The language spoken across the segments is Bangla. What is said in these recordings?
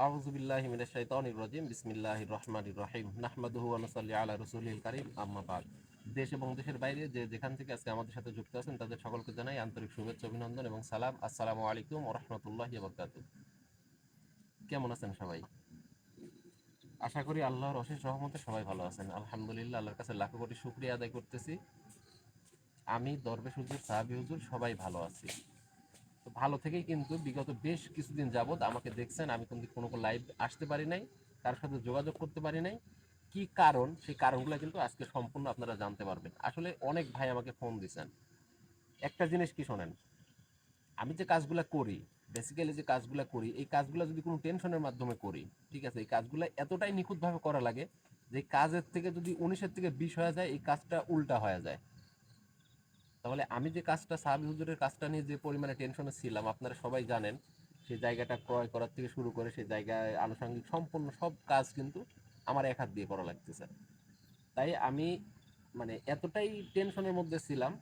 আউযু বিল্লাহি মিনাশ শাইতানির রাজিম। বিসমিল্লাহির রহমানির রহিম। নাহমাদুহু ওয়া নুসাল্লি আলা রাসূলিল কারীম। আম্মা বাদ। দেশ এবং দেশের বাইরে যে যেখান থেকে আজকে আমাদের সাথে যুক্ত আছেন তাদের সকলকে জানাই আন্তরিক শুভেচ্ছা, অভিনন্দন এবং সালাম। আসসালামু আলাইকুম ওয়া রাহমাতুল্লাহি ওয়া বারাকাতুহু। কেমন আছেন সবাই? আশা করি আল্লাহর অশেষ রহমতে সবাই ভালো আছেন। আলহামদুলিল্লাহ, আল্লাহর কাছে লাখো কোটি শুকরিয়া আদায় করতেছি। আমি, দরবেশ হুজুর, সাহাবী হুজুর সবাই ভালো আছি। তো ভালো থেকেই কিন্তু বিগত বেশ কিছুদিন যাবৎ আমাকে দেখছেন, আমি কিন্তু কোনো লাইভ আসতে পারি নাই, কারোর সাথে যোগাযোগ করতে পারি নাই। কি কারণ, সেই কারণগুলো কিন্তু আজকে সম্পূর্ণ আপনারা জানতে পারবেন। আসলে অনেক ভাই আমাকে ফোন দিছেন। একটা জিনিস কি শোনেন, আমি যে কাজগুলো করি, বেসিক্যালি যে কাজগুলো করি, এই কাজগুলো যদি কোনো টেনশনের মাধ্যমে করি, ঠিক আছে, এই কাজগুলো এতটাই নিখুঁতভাবে করা লাগে যে কাজের থেকে যদি 19-এর থেকে 20 হয়ে যায়, এই কাজটা উল্টা হয়ে যায়। তাহলে আমি যে কাজটা, সাহাবী হুজুরের কাজটা নিয়ে যে পরিমাণে টেনশনে ছিলাম আপনারা সবাই জানেন। সেই জায়গাটা ক্রয় করার থেকে শুরু করে সেই জায়গায় আনুষঙ্গিক সম্পূর্ণ সব কাজ কিন্তু আমার এক হাত দিয়ে করা লাগতেছে। তাই আমি মানে এতটাই টেনশনের মধ্যে ছিলাম,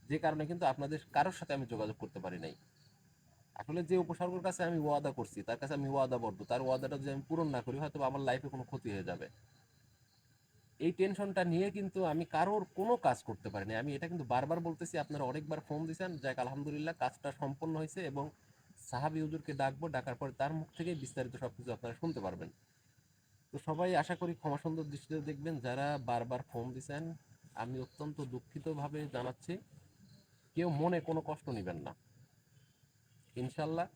যে কারণে কিন্তু আপনাদের কারোর সাথে আমি যোগাযোগ করতে পারি নাই। আসলে যে উপসর্গের কাছে আমি ওয়াদা করছি, তার কাছে আমি ওয়াদাবদ্ধ, তার ওয়াদাটা যদি আমি পূরণ না করি হয়তো আমার লাইফে কোনো ক্ষতি হয়ে যাবে। এই টেনশনটা নিয়ে কিন্তু আমি কারোর কোনো কাজ করতে পারিনি। আমি এটা কিন্তু বারবার বলতেছি, আপনারা অনেকবার ফোন দিয়েছেন, যাক আলহামদুলিল্লাহ কাজটা সম্পন্ন হয়েছে এবং সাহাবী হুজুরকে ডাকবো, ডাকার পরে তার মুখ থেকে বিস্তারিত সবকিছু আপনারা শুনতে পারবেন। তো সবাই আশা করি ক্ষমা সুন্দর দৃষ্টিতে দেখবেন যারা বারবার ফোন দিয়েছেন। আমি অত্যন্ত দুঃখিতভাবে জানাচ্ছি, কেউ মনে কোনো কষ্ট নেবেন না। ইনশাল্লাহ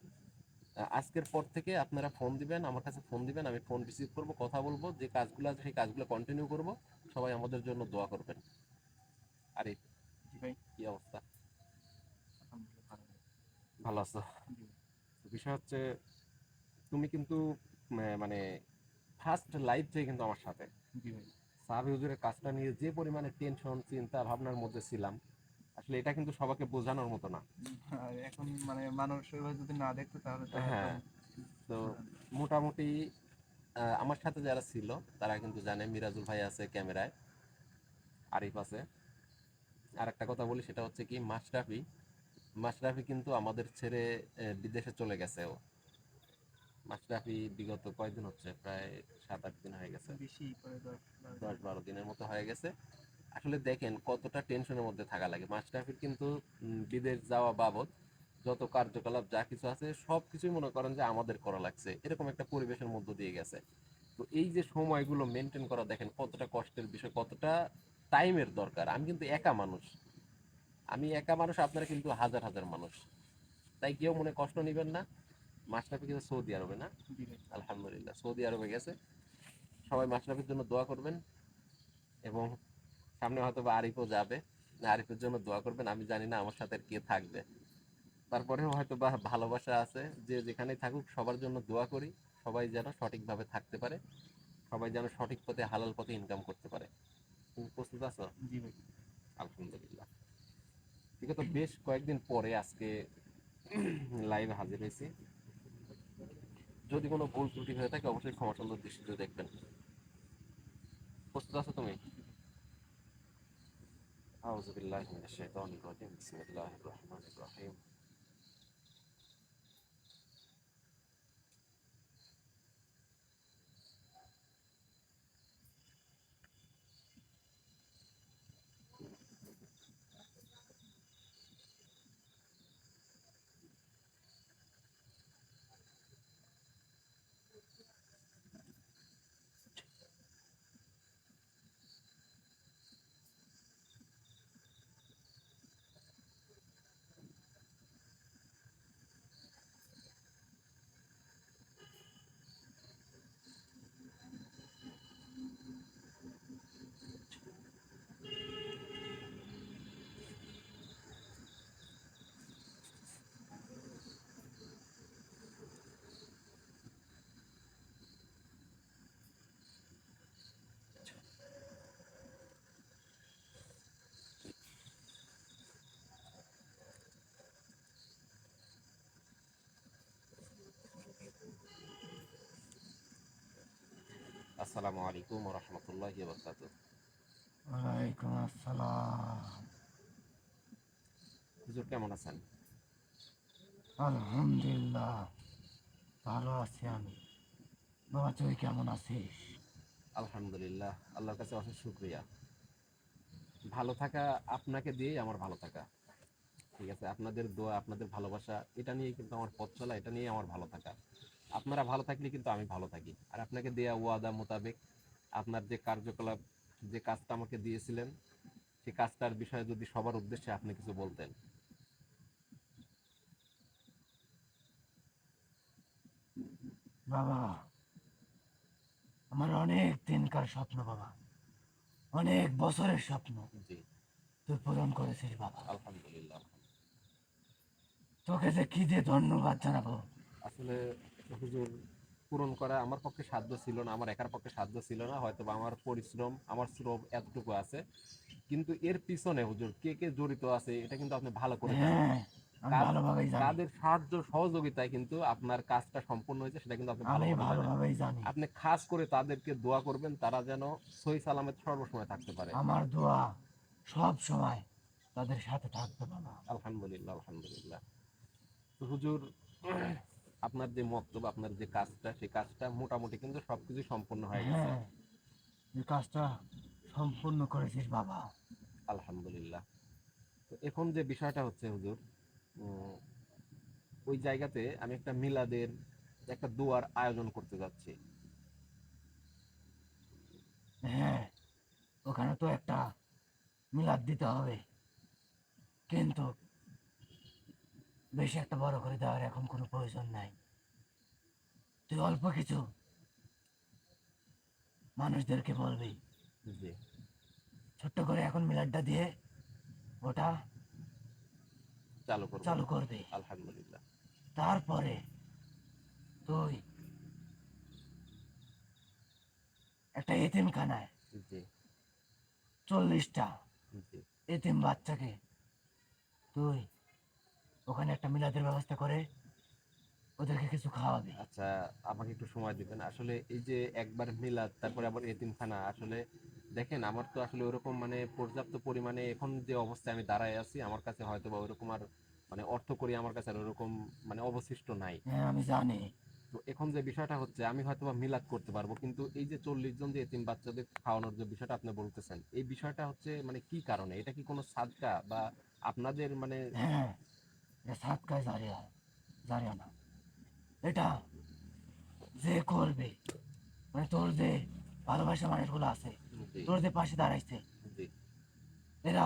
আজকের পর থেকে আপনারা ফোন দিবেন, আমার কাছে ফোন দিবেন, আমি ফোন রিসিভ করব, কথা বলবো, যে কাজগুলো আছে সেই কাজগুলো কন্টিনিউ করব। সবাই আমাদের জন্য দোয়া করবেন। আরে জি ভাই। কি অবস্থা? আলহামদুলিল্লাহ ভালো ভাই। ভালো আছো? জি বিষয় হচ্ছে, তুমি কিন্তু মানে ফার্স্ট লাইভ থেকে কিন্তু আমার সাথে জি ভাই। সাহাবী হুজুরের কাজটা নিয়ে যে পরিমাণে টেনশন চিন্তা ভাবনার মধ্যে ছিলাম, আসলে এটা কিন্তু সবাইকে বোঝানোর মতো না। আর এখন মানে মানুষ ওইভাবে যদি না দেখতো তাহলে তো হ্যাঁ, একদম তো বুঝান। মোটামুটি আমার সাথে যারা ছিল তারা কিন্তু জানে, মিরাজুল ভাই আছে ক্যামেরায়, আরিফ আছে। আর একটা কথা বলি, সেটা হচ্ছে কি, মাশরাফি, মাশরাফি কিন্তু আমাদের ছেড়ে বিদেশে চলে গেছে ও। মাশরাফি বিগত কয়দিন হচ্ছে, প্রায় 7-8 দিন হয়ে গেছে, বেশি পরে 10-12 দিন। 10-12 দিনের মতো হয়ে গেছে। আসলে দেখেন কতটা টেনশনের মধ্যে থাকা লাগে। মাশরাফির কিন্তু বিদেশ যাওয়া বাবদ যত কার্যকলাপ যা কিছু আছে সব কিছুই মনে করেন যে আমাদের করা লাগছে, এরকম একটা পরিবেশের মধ্য দিয়ে গেছে। তো এই যে সময়গুলো মেনটেন করা, দেখেন কতটা কষ্টের বিষয়, কতটা টাইমের দরকার। আমি কিন্তু একা মানুষ, আমি একা মানুষ, আপনারা কিন্তু হাজার হাজার মানুষ। তাই কেউ মনে কষ্ট নেবেন না। মাশরাফি কিন্তু সৌদি আরবে না? জি ভাই। আলহামদুলিল্লাহ সৌদি আরবে গেছে। সবাই মাশরাফির জন্য দোয়া করবেন এবং সামনে হয়তো বা আরিফও যাবে, আরিফের জন্য দোয়া করবেন। আমি জানি না আমার সাথে আর কে থাকবে, তারপরেও হয়তো বা ভালোবাসা আছে, যে যেখানেই থাকুক সবার জন্য দোয়া করি। সবাই যেন সঠিকভাবে থাকতে পারে, সবাই যেন সঠিক পথে হালাল পথে ইনকাম করতে পারে। তুমি প্রস্তুত আছো? জি ভাই। আলহামদুলিল্লাহ। বিগত বেশ কয়েকদিন পরে আজকে লাইভে হাজির হয়েছি। যদি কোনো ভুল ত্রুটি হয়ে থাকে অবশ্যই ক্ষমা সুন্দর দৃষ্টিতে দেখবেন। প্রস্তুত আছো তুমি? জি ভাই। আউযু বিল্লাহি মিনাশ শাইতানির রাজিম। বিসমিল্লাহির রহমানির রহিম। আসসালামু আলাইকুম ওয়া রাহমাতুল্লাহি ওয়া বারাকাতুহু। ওয়ালাইকুম আসসালাম। হুজুর কেমন আছেন? আলহামদুলিল্লাহ ভালো আছি আমি। বাবা তুই কেমন আছিস? আলহামদুলিল্লাহ, আল্লাহর কাছে অশেষ শুকরিয়া। ভালো থাকা আপনাকে দিয়েই আমার ভালো থাকা। ঠিক আছে, আপনাদের দোয়া, আপনাদের ভালোবাসা, এটা নিয়েই কিন্তু আমার পথ চলা, এটা নিয়েই আমার ভালো থাকা। আপনারা ভালো থাকলে কিন্তু আমি ভালো থাকি। আর আপনাকে দেয়া ওয়াদা মোতাবেক আপনার যে কার্যকলাপ, যে কাজটা আমাকে দিয়েছিলেন, সেই কাজটার বিষয়ে যদি সবার উদ্দেশ্যে আপনি কিছু বলতেন। বাবা আমার অনেক দিনকার স্বপ্ন বাবা, অনেক বছরের স্বপ্ন জি। তুই পূরণ করেছিস বাবা। আলহামদুলিল্লাহ। তোকে যে কি দিয়ে ধন্যবাদ জানাবো। আসলে হুজুর, পূরণ করা আমার পক্ষে সাধ্য ছিল না, আমার একার পক্ষে সাধ্য ছিল না, হয়তো বা আমার পরিশ্রম, আমার শ্রম এতটুকু আছে। কিন্তু এর পিছনে হুজুর কে কে জড়িত আছে এটা কিন্তু আপনি ভালো করে জানেন। হ্যাঁ আমি কার ভালোভাবেই জানি, কাদের সাহায্য সহযোগিতায় কিন্তু আপনার কাজটা সম্পূর্ণ হয়েছে সেটা কিন্তু আপনি ভালো আমি করে জানেন। ভালোভাবেই জানি। আপনি খাস করে তাদেরকে দোয়া করবেন, তারা যেন সহি সালামত সর্বসময় থাকতে পারে। আমার দোয়া সব সময় তাদের সাথে থাকবে বাবা। আলহামদুলিল্লাহ, আলহামদুলিল্লাহ। তো হুজুর, আপনার যে মক্তব্য, আপনার যে কাজটা, সেই কাজটা মোটামুটি কিন্তু সবকিছু সম্পূর্ণ হয়ে গেছে। হ্যাঁ এই কাজটা সম্পূর্ণ করেছিস বাবা। আলহামদুলিল্লাহ। তো এখন যে বিষয়টা হচ্ছে হুজুর, উম, ওই জায়গাতে আমি একটা মিলাদের একটা দোয়ার আয়োজন করতে যাচ্ছি। হ্যাঁ ওখানে তো একটা মিলাদ দিতে হবে, কিন্তু বেশি একটা বড় করে দেওয়ার এখন কোনো প্রয়োজন নাই। তুই অল্প কিছু মানুষদেরকে বলবি, জি। ছোট্ট করে এখন মিলাদটা দিয়ে ওটা চালু করবেন। চালু করবি। আলহামদুলিল্লাহ। তারপরে তুই একটা এতিমখানায় জি। 40টা জি। এতিম বাচ্চাকে তুই ওখানে একটা মিলাদের ব্যবস্থা করে ওদেরকে কিছু খাওয়াবি। আচ্ছা, আমাকে একটু সময় দিবেন। আসলে এই যে একবার মিলাদ, তারপরে আবার এতিমখানা, আসলে দেখেন আমার তো আসলে ওরকম মানে পর্যাপ্ত পরিমাণে এখন যে অবস্থায় আমি দাঁড়ায় আছি, আমার কাছে হয়তো বা ওরকম আর মানে অর্থ করি আমার কাছে আর ওরকম মানে অবশিষ্ট নাই। হ্যাঁ আমি জানি। তো এখন যে বিষয়টা হচ্ছে, আমি হয়তো বা মিলাদ করতে পারবো, কিন্তু এই যে 40 জন যে এতিম বাচ্চাদের খাওয়ানোর যে বিষয়টা আপনি বলতেছেন, এই বিষয়টা হচ্ছে মানে কি কারণে? এটা কি কোনো সাদকা বা আপনাদের মানে? হ্যাঁ এটা সাতকায় জারিয়া, জারিয়া না, এটা যে করবে মানে তোর যে ভালোবাসা মানুষগুলো আছে, জি। তোর যে পাশে দাঁড়াইছে, জি। এরা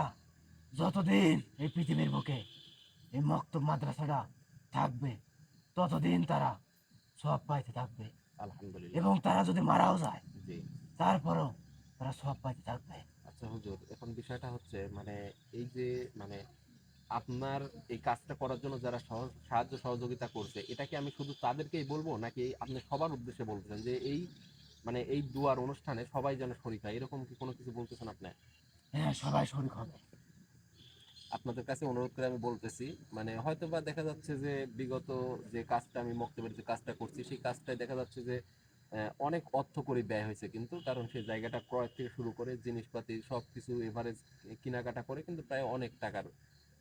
যতদিন এই পৃথিবীর বুকে এই মক্তব মাদ্রাসাটা থাকবে ততদিন তারা সব পাইতে থাকবে। আলহামদুলিল্লাহ। এবং তারা যদি মারাও যায় জি। তারপরও তারা সব পাইতে থাকবে। আচ্ছা হুজুর, এখন বিষয়টা হচ্ছে মানে এই যে মানে আপনার এই কাজটা করার জন্য যারা সাহায্য সহযোগিতা করছে, এটা কি আমি শুধু তাদেরকেই বলবো, নাকি আপনি সবার উদ্দেশ্যে বলতেছেন যে এই মানে এই দুয়ার অনুষ্ঠানে সবাই যেন শরীক হয়, এরকম কি কোনো কিছু বলতেছেন আপনি? হ্যাঁ সবাই শরীক হবে। আপনাদের কাছে অনুরোধ করে আমি বলতেছি, মানে হয়তো বা দেখা যাচ্ছে যে বিগত যে কাজটা আমি মক্তবের যে কাজটা করছি, সেই কাজটায় দেখা যাচ্ছে যে অনেক অর্থ করে ব্যয় হয়েছে, কিন্তু কারণ সেই জায়গাটা ক্রয় থেকে শুরু করে জিনিসপাতি সব কিছু এভারেজ কেনাকাটা করে কিন্তু প্রায় অনেক টাকার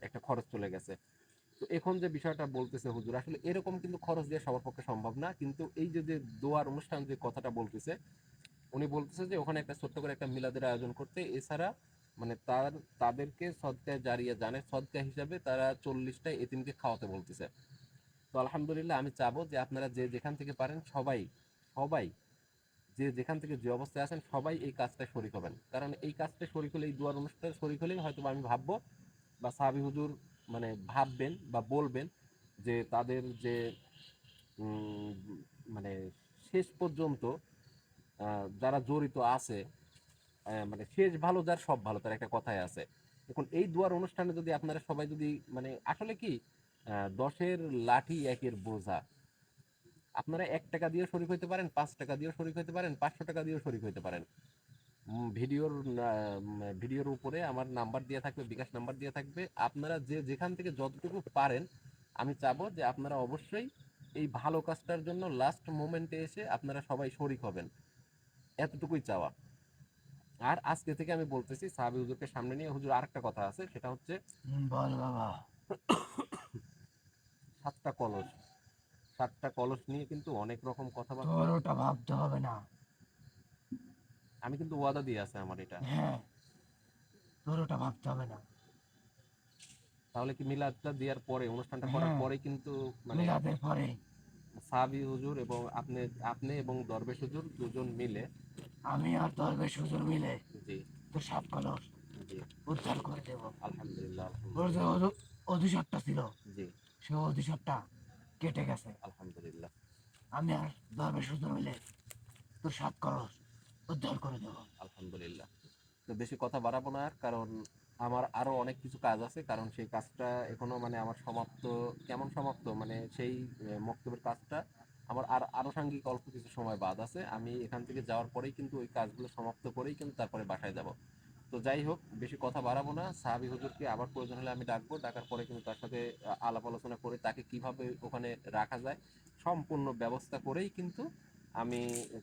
একটা খরচ চলে গেছে। তো এখন যে বিষয়টা বলতেছে হুজুর, আসলে এরকম কিন্তু খরচ দিয়ে সবার পক্ষে সম্ভব না, কিন্তু এই যে যে দোয়ার অনুষ্ঠান যে কথাটা বলতেছে, উনি বলতেছে যে ওখানে একটা ছোট্ট করে একটা মিলাদের আয়োজন করতে, এছাড়া মানে তাদেরকে সদকায় জারিয়া, জানে সদকা হিসাবে তারা 40টা এতিমকে খাওয়াতে বলতেছে। তো আলহামদুলিল্লাহ, আমি চাবো যে আপনারা যে যেখান থেকে পারেন সবাই, সবাই যে যেখান থেকে যে অবস্থায় আছেন সবাই এই কাজটা শরিক হবেন, কারণ এই কাজটা শরিক হলে, এই দুয়ার অনুষ্ঠানে শরিক হলেই হয়তো বা আমি ভাববো বা সাহাবি হুজুর মানে ভাববেন বা বলবেন যে তাদের যে উম, মানে শেষ পর্যন্ত যারা জড়িত আছে, মানে শেষ ভালো যার সব ভালো, তার একটা কথাই আছে। এখন এই দুয়ার অনুষ্ঠানে যদি আপনারা সবাই যদি মানে আসলে কি 10-এর লাঠি 1-এর বোঝা, আপনারা 1 টাকা দিয়েও শরিক হইতে পারেন, 5 টাকা দিয়েও শরিক হইতে পারেন, 500 টাকা দিয়েও শরিক হইতে পারেন। ভিডিওর উপরে আমার নাম্বার দেওয়া থাকবে, বিকাশ নাম্বার দেওয়া থাকবে, আপনারা যে যেখান থেকে যতটুকু পারেন, আমি চাবো যে আপনারা অবশ্যই এই ভালো কাজটার জন্য লাস্ট মোমেন্টে এসে আপনারা সবাই শরিক হবেন, এতটুকুই চাওয়া। আর আজকে থেকে আমি বলতেছি, সাহাবী হুজুরকে সামনে নিয়ে, হুজুর আরেকটা কথা আছে, সেটা হচ্ছে বল বাবা। 7টা কলস, 7টা কলস নিয়ে কিন্তু অনেক রকম তোর কথাবার্তা। ওটা ভাবতে হবে না। আমি কিন্তু ওয়াদা দিয়ে আছে আমার এটা। হ্যাঁ, তোর ওটা ভাবতে হবে না। তাহলে কি মিলাদটা দেওয়ার পরে, অনুষ্ঠানটা করার হ্যাঁ, পরে কিন্তু মানে মিলাদের পরে সাহাবী হুজুর এবং আপনি আপনি এবং দরবেশ হুজুর দুজন মিলে। আমি আর দরবেশ হুজুর মিলে জি, তোর 7 কলস জি, উদ্ধার করে দেব। আলহামদুলিল্লাহ, ওর যে আলহামদুলিল্লাহ। অধিশাপটা ছিল, জি, সে অধিশাপটা কেটে গেছে। আলহামদুলিল্লাহ, আমি আর দরবেশ হুজুর মিলে তোর 7 কলস উদ্ধার করে দেব। আলহামদুলিল্লাহ। তো বেশি কথা বাড়াবো না আর, কারণ আমার আরো অনেক কিছু কাজ আছে, কারণ সেই কাজটা এখনো মানে আমার সমাপ্ত, কেমন সমাপ্ত মানে সেই মক্তবের কাজটা আমার আর আনুষঙ্গিক অল্প কিছু সময় বাদ আছে। আমি এখান থেকে যাওয়ার পরেই কিন্তু ওই কাজগুলো সমাপ্ত করেই কিন্তু তারপরে বাসায় যাব। তো যাই হোক, বেশি কথা বাড়াবো না। সাহাবী হুজুরকে আবার প্রয়োজন হলে আমি ডাকবো, ডাকার পরে কিন্তু তার সাথে আলাপ আলোচনা করে তাকে কিভাবে ওখানে রাখা যায় সম্পূর্ণ ব্যবস্থা করেই কিন্তু আমি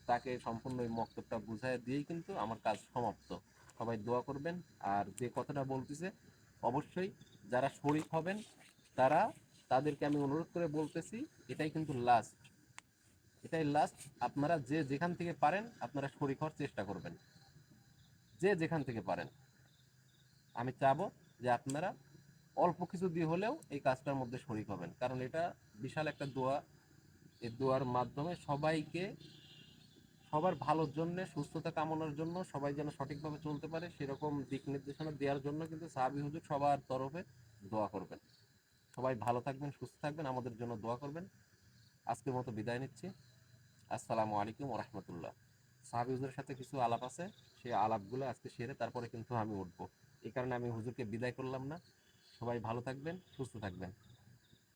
তাকে সম্পূর্ণ ওই মক্তবটা বুঝাই দিয়েই কিন্তু আমার কাজ সমাপ্ত। সবাই দোয়া করবেন। আর যে কথাটা বলতেছে, অবশ্যই যারা শরীক হবেন তারা, তাদেরকে আমি অনুরোধ করে বলতেছি, এটাই কিন্তু লাস্ট, এটাই লাস্ট। আপনারা যে যেখান থেকে পারেন আপনারা শরীক হওয়ার চেষ্টা করবেন, যে যেখান থেকে পারেন। আমি চাবো যে আপনারা অল্প কিছু দিয়ে হলেও এই কাজটার মধ্যে শরীক হবেন, কারণ এটা বিশাল একটা দোয়া। এই দোয়ার মাধ্যমে সবাইকে, সবার ভালোর জন্য, সুস্থতা কামনার জন্য, সবাই যেন সঠিকভাবে চলতে পারে সেরকম দিক নির্দেশনা দেওয়ার জন্য কিন্তু সাহাবী হুজুর সবার তরফে দোয়া করবেন। সবাই ভালো থাকবেন, সুস্থ থাকবেন, আমাদের জন্য দোয়া করবেন। আজকের মতো বিদায় নিচ্ছি। আসসালামু আলাইকুম ওয়া রাহমাতুল্লাহ। সাহাবী হুজুরের সাথে কিছু আলাপ আছে, সেই আলাপগুলো আজকে সেরে তারপরে কিন্তু আমি উঠবো। এই কারণে আমি হুজুরকে বিদায় করলাম না। সবাই ভালো থাকবেন, সুস্থ থাকবেন।